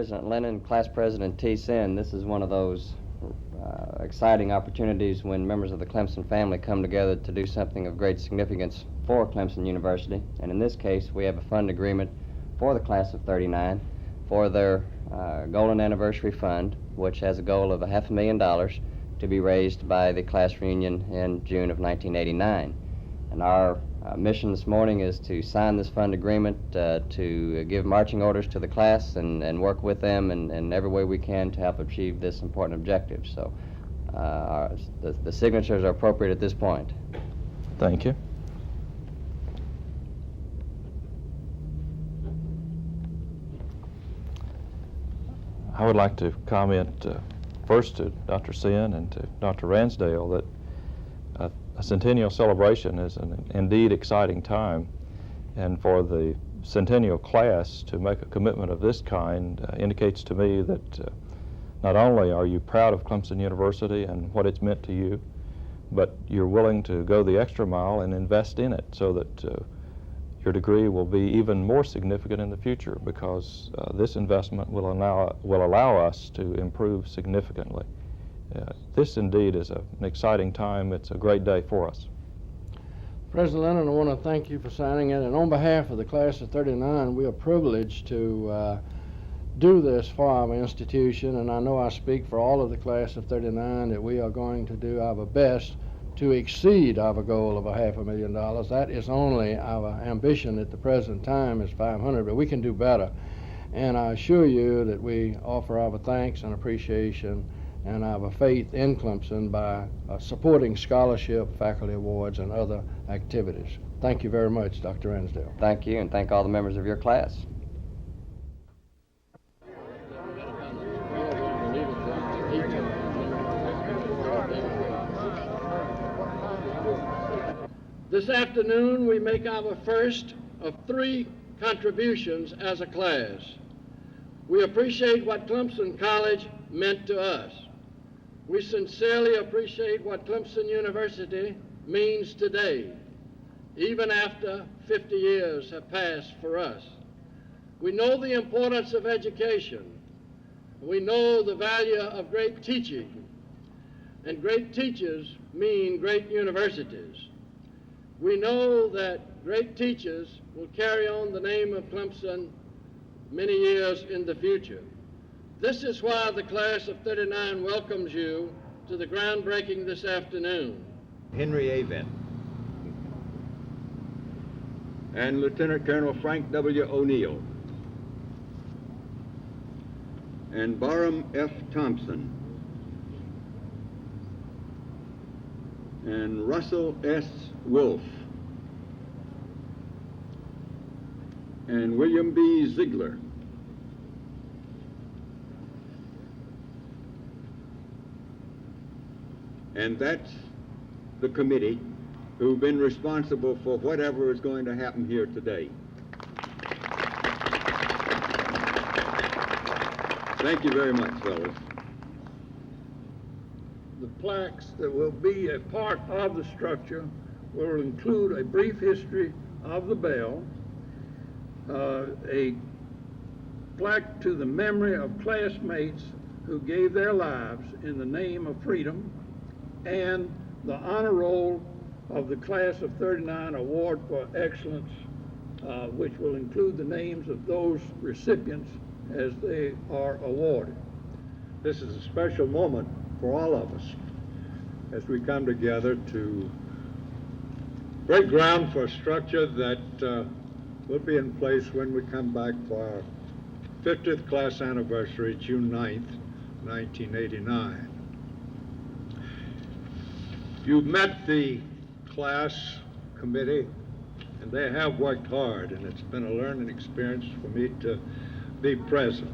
President Lennon, Class President T. Sin, this is one of those exciting opportunities when members of the Clemson family come together to do something of great significance for Clemson University. And in this case, we have a fund agreement for the Class of '39 for their Golden Anniversary Fund, which has a goal of $500,000 to be raised by the class reunion in June of 1989. And our mission this morning is to sign this fund agreement, to give marching orders to the class and work with them in every way we can to help achieve this important objective. So the signatures are appropriate at this point. Thank you. I would like to comment first to Dr. Sin and to Dr. Ransdale that a centennial celebration is an indeed exciting time, and for the centennial class to make a commitment of this kind indicates to me that not only are you proud of Clemson University and what it's meant to you, but you're willing to go the extra mile and invest in it so that your degree will be even more significant in the future, because this investment will allow us to improve significantly. This indeed is an exciting time. It's a great day for us. President Lennon, I want to thank you for signing it, and on behalf of the Class of '39, we are privileged to do this for our institution, and I know I speak for all of the Class of '39 that we are going to do our best to exceed our goal of $500,000. That is only our ambition at the present time is 500, but we can do better. And I assure you that we offer our thanks and appreciation and our faith in Clemson by supporting scholarship, faculty awards, and other activities. Thank you very much, Dr. Ransdale. Thank you, and thank all the members of your class. This afternoon, we make our first of 3 contributions as a class. We appreciate what Clemson College meant to us. We sincerely appreciate what Clemson University means today, even after 50 years have passed for us. We know the importance of education. We know the value of great teaching, and great teachers mean great universities. We know that great teachers will carry on the name of Clemson many years in the future. This is why the Class of '39 welcomes you to the groundbreaking this afternoon. Henry Avent and Lieutenant Colonel Frank W. O'Neill and Barham F. Thompson and Russell S. Wolf and William B. Ziegler and that's the committee who've been responsible for whatever is going to happen here today. Thank you very much, fellas. The plaques that will be a part of the structure will include a brief history of the bell, a plaque to the memory of classmates who gave their lives in the name of freedom, and the honor roll of the Class of '39 Award for Excellence, which will include the names of those recipients as they are awarded. This is a special moment for all of us as we come together to break ground for a structure that will be in place when we come back for our 50th class anniversary, June 9th, 1989. You've met the class committee, and they have worked hard, and it's been a learning experience for me to be present.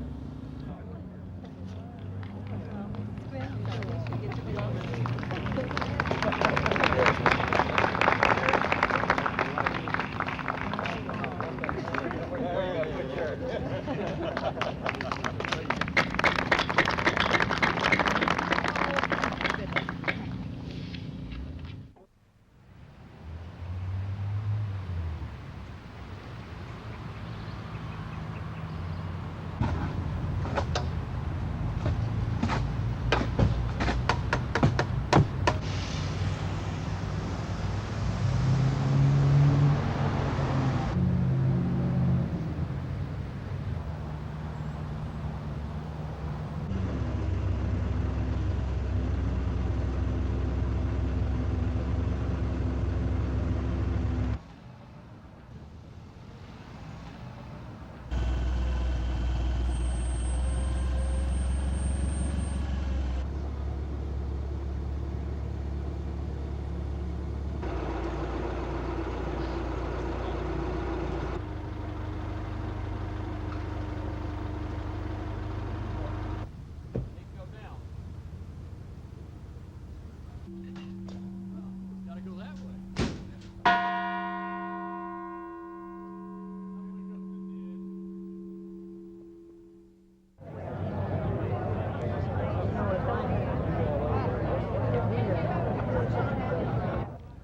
Gotta go that way.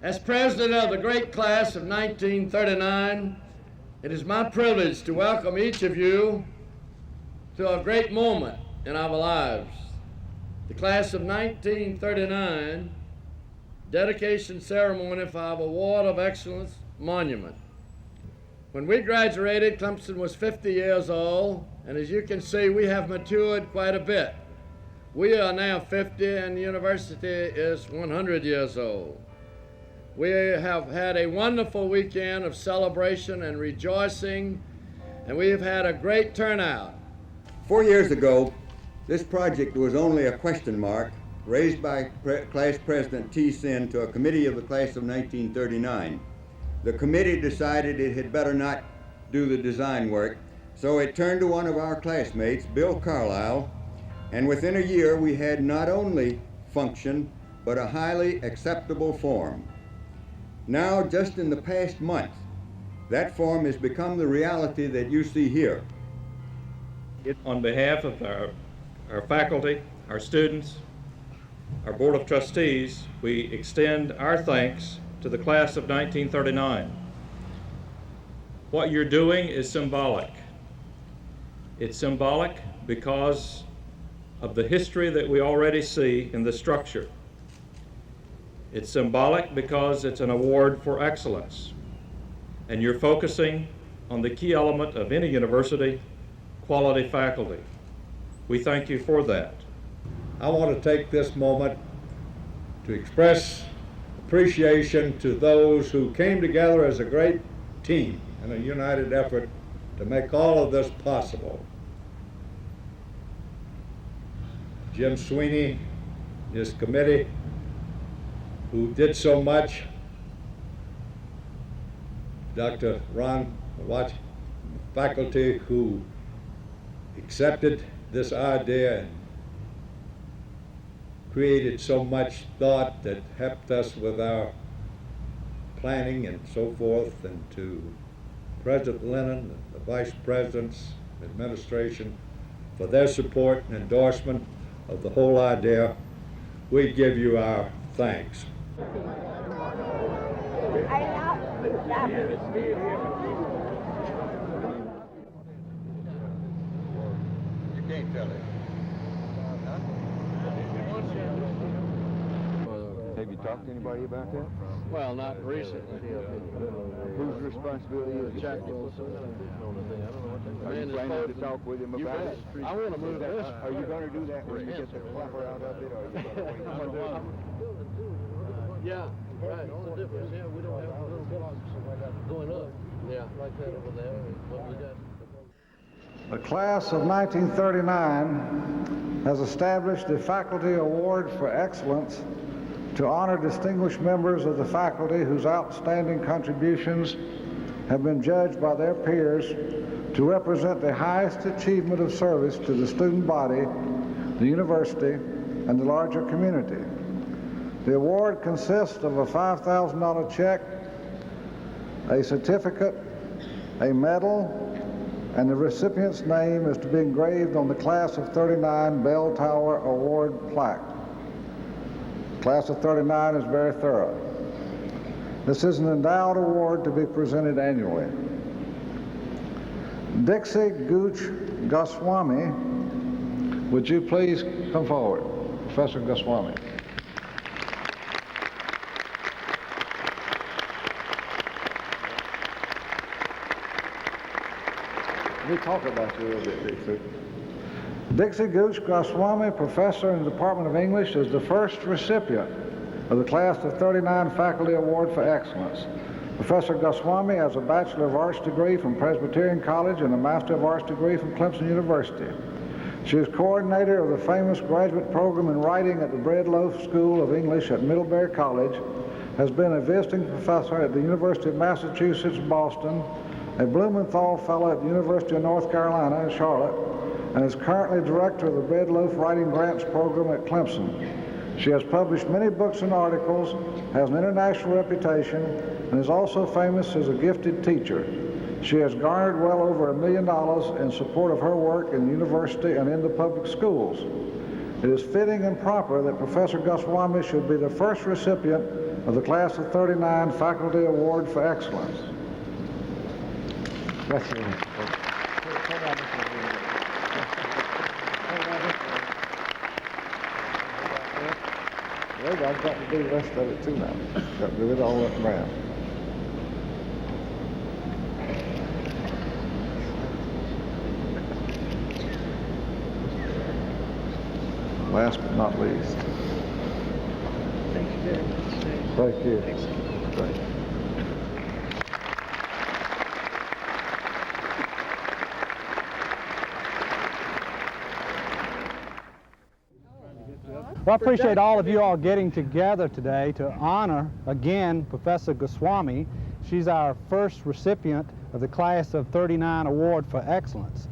As president of the great class of 1939, it is my privilege to welcome each of you to a great moment in our lives. The class of 1939 dedication ceremony for our Award of Excellence monument. When we graduated, Clemson was 50 years old, and as you can see, we have matured quite a bit. We are now 50, and the university is 100 years old. We have had a wonderful weekend of celebration and rejoicing, and we have had a great turnout. 4 years ago, this project was only a question mark raised by Class President T. Sin to a committee of the class of 1939. The committee decided it had better not do the design work, so it turned to one of our classmates, Bill Carlisle, and within a year we had not only function, but a highly acceptable form. Now, just in the past month, that form has become the reality that you see here. On behalf of our faculty, our students, our Board of Trustees, we extend our thanks to the class of 1939. What you're doing is symbolic. It's symbolic because of the history that we already see in the structure. It's symbolic because it's an award for excellence, and you're focusing on the key element of any university, quality faculty. We thank you for that. I want to take this moment to express appreciation to those who came together as a great team in a united effort to make all of this possible. Jim Sweeney, his committee, who did so much, Dr. Ron Watch, faculty who accepted this idea and created so much thought that helped us with our planning and so forth, and to President Lennon, and the Vice President's administration for their support and endorsement of the whole idea. We give you our thanks. You can't tell it. Have you talked to anybody about that? Well, not recently. Whose responsibility is it? Jack Wilson. Are you planning to talk with him about it? I want to move this. Are you going to do that when you get the flapper out of it, or are you going to wait? Yeah, right. Only difference, yeah, we don't have a little blocks going up. Yeah, like that over there. What we got. The class of 1939 has established a faculty award for excellence to honor distinguished members of the faculty whose outstanding contributions have been judged by their peers to represent the highest achievement of service to the student body, the university, and the larger community. The award consists of a $5,000 check, a certificate, a medal, and the recipient's name is to be engraved on the Class of 39 Bell Tower Award plaque. The Class of 39 is very thorough. This is an endowed award to be presented annually. Dixie Gooch Goswami, would you please come forward? Professor Goswami. Let me talk about you a little bit, Dixie. Dixie Gooch Goswami, professor in the Department of English, is the first recipient of the Class of 39 Faculty Award for Excellence. Professor Goswami has a Bachelor of Arts degree from Presbyterian College and a Master of Arts degree from Clemson University. She is coordinator of the famous graduate program in writing at the Breadloaf School of English at Middlebury College, has been a visiting professor at the University of Massachusetts, Boston, a Blumenthal Fellow at the University of North Carolina, Charlotte, and is currently director of the Breadloaf Writing Grants Program at Clemson. She has published many books and articles, has an international reputation, and is also famous as a gifted teacher. She has garnered well over $1 million in support of her work in the university and in the public schools. It is fitting and proper that Professor Goswami should be the first recipient of the Class of '39 Faculty Award for Excellence. I've got to do the rest of it too now. Got to do it all up around. Last but not least. Thank you very much. Thank you. Thanks. Well, I appreciate all of you all getting together today to honor, again, Professor Goswami. She's our first recipient of the Class of '39 Award for Excellence.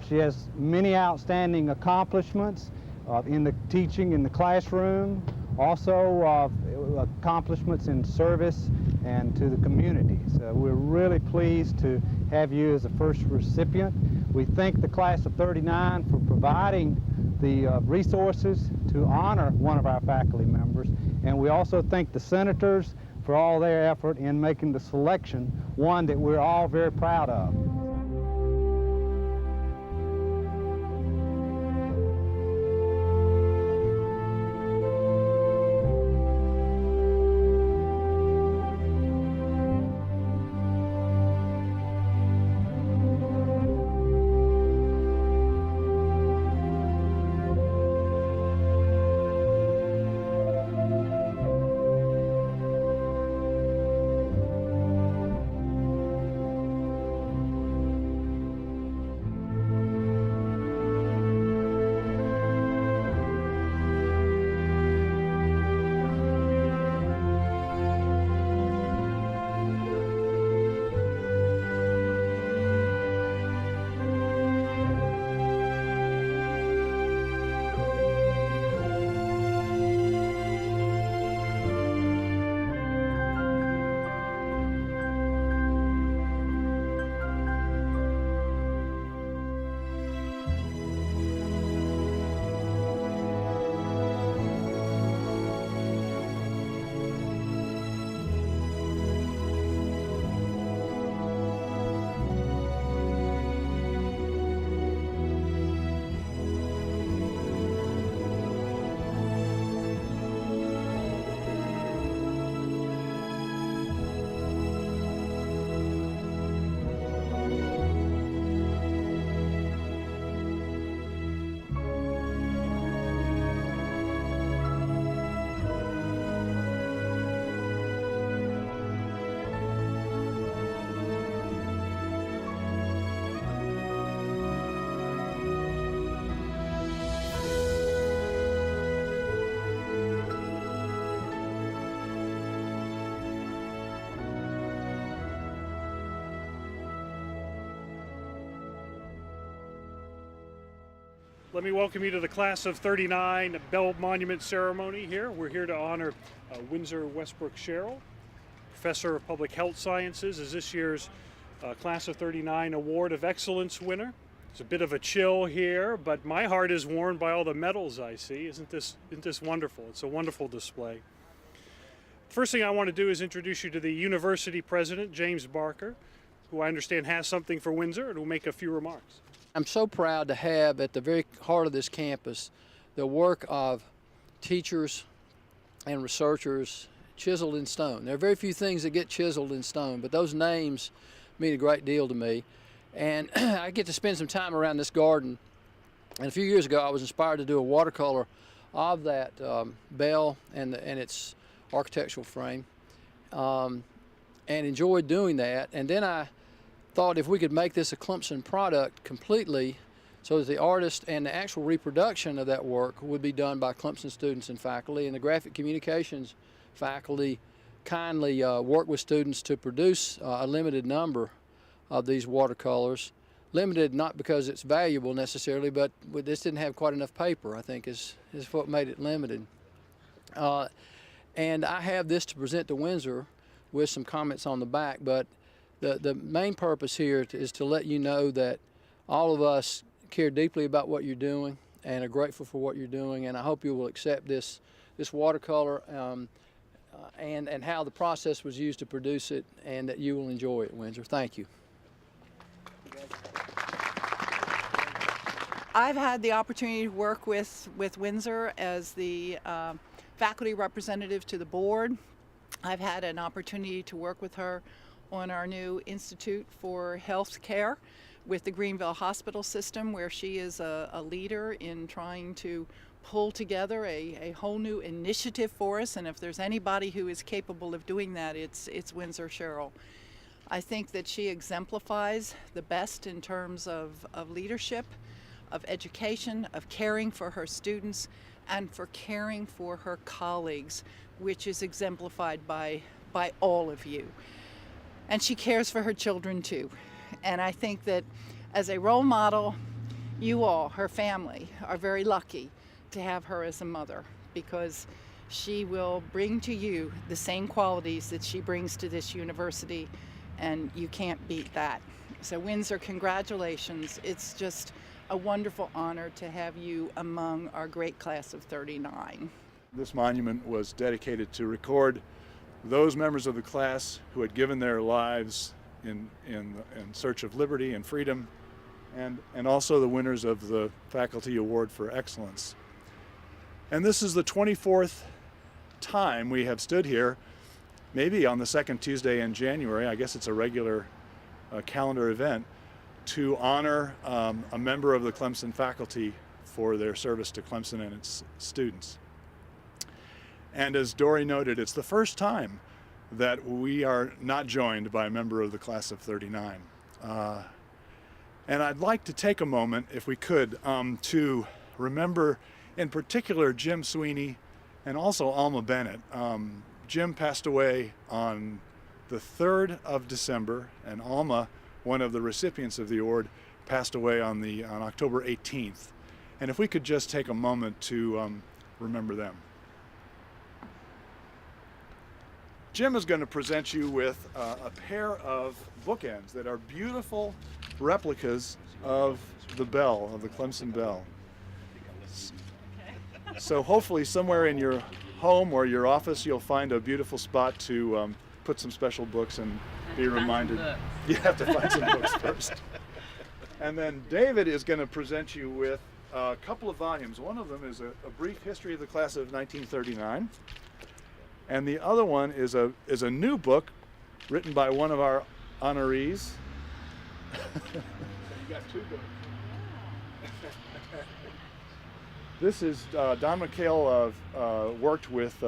She has many outstanding accomplishments in the teaching in the classroom, also accomplishments in service and to the community. So we're really pleased to have you as the first recipient. We thank the Class of '39 for providing the resources to honor one of our faculty members, and we also thank the senators for all their effort in making the selection one that we're all very proud of. Let me welcome you to the Class of '39 Bell Monument ceremony here. We're here to honor Windsor Westbrook Sherrill, Professor of Public Health Sciences, is this year's Class of '39 Award of Excellence winner. It's a bit of a chill here, but my heart is warmed by all the medals I see. Isn't this wonderful? It's a wonderful display. First thing I want to do is introduce you to the university president, James Barker, who I understand has something for Windsor and will make a few remarks. I'm so proud to have at the very heart of this campus the work of teachers and researchers chiseled in stone. There are very few things that get chiseled in stone, but those names mean a great deal to me. And I get to spend some time around this garden. And a few years ago, I was inspired to do a watercolor of that bell and its architectural frame, and enjoyed doing that. And then I thought if we could make this a Clemson product completely so that the artist and the actual reproduction of that work would be done by Clemson students and faculty, and the graphic communications faculty kindly worked with students to produce a limited number of these watercolors. Limited not because it's valuable necessarily, but this didn't have quite enough paper, I think, is what made it limited. And I have this to present to Windsor with some comments on the back, but the main purpose here is to let you know that all of us care deeply about what you're doing and are grateful for what you're doing, and I hope you will accept this watercolor and how the process was used to produce it, and that you will enjoy it, Windsor. Thank you. I've had the opportunity to work with Windsor as the faculty representative to the board. I've had an opportunity to work with her on our new Institute for Health Care with the Greenville Hospital System, where she is a leader in trying to pull together a whole new initiative for us, and if there's anybody who is capable of doing that, it's Windsor Sherrill. I think that she exemplifies the best in terms of leadership, of education, of caring for her students, and for caring for her colleagues, which is exemplified by all of you. And she cares for her children too. And I think that as a role model, you all, her family, are very lucky to have her as a mother, because she will bring to you the same qualities that she brings to this university, and you can't beat that. So Windsor, congratulations. It's just a wonderful honor to have you among our great class of 39. This monument was dedicated to record those members of the class who had given their lives in search of liberty and freedom, and also the winners of the Faculty Award for Excellence. And this is the 24th time we have stood here, maybe on the second Tuesday in January, I guess it's a regular calendar event, to honor a member of the Clemson faculty for their service to Clemson and its students. And as Dory noted, it's the first time that we are not joined by a member of the class of 39. And I'd like to take a moment, if we could, to remember in particular Jim Sweeney and also Alma Bennett. Jim passed away on the 3rd of December, and Alma, one of the recipients of the award, passed away on October 18th. And if we could just take a moment to remember them. Jim is going to present you with a pair of bookends that are beautiful replicas of the bell, of the Clemson bell. So hopefully somewhere in your home or your office you'll find a beautiful spot to put some special books and be reminded. You have to find some books first. And then David is going to present you with a couple of volumes. One of them is a brief history of the class of 1939. And the other one is a new book written by one of our honorees. You got two books. This is Don McHale worked with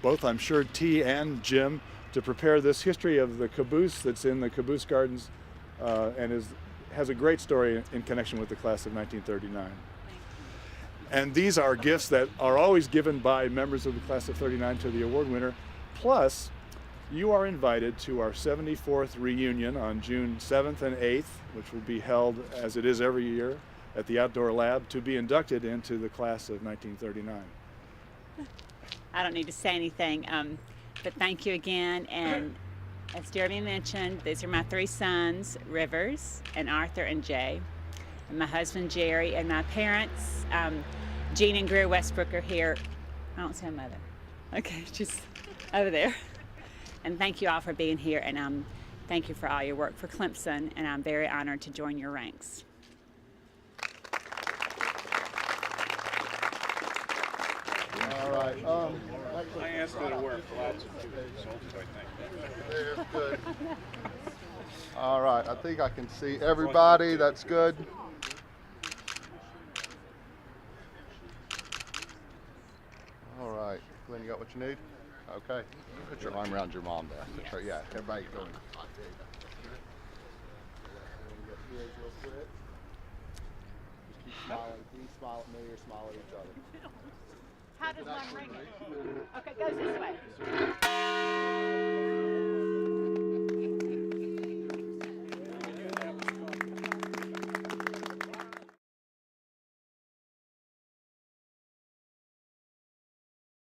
both, I'm sure, T and Jim to prepare this history of the caboose that's in the Caboose Gardens and has a great story in connection with the class of 1939. And these are gifts that are always given by members of the class of 39 to the award winner. Plus, you are invited to our 74th reunion on June 7th and 8th, which will be held, as it is every year, at the Outdoor Lab, to be inducted into the class of 1939. I don't need to say anything, but thank you again. And as Jeremy mentioned, these are my three sons, Rivers and Arthur and Jay, and my husband Jerry, and my parents, Jean and Greer Westbrook, are here. I don't see my mother. Okay, she's over there. And thank you all for being here, and thank you for all your work for Clemson, and I'm very honored to join your ranks. All right. I asked her to wear flats and two salted, I think. There, good. All right. I think I can see everybody. That's good. All right. Glenn, you got what you need? Okay. Put your arm around your mom there. That's right. Yeah. Everybody going. Just keep smiling. Please smile at me or smile at each other. How does one ring it?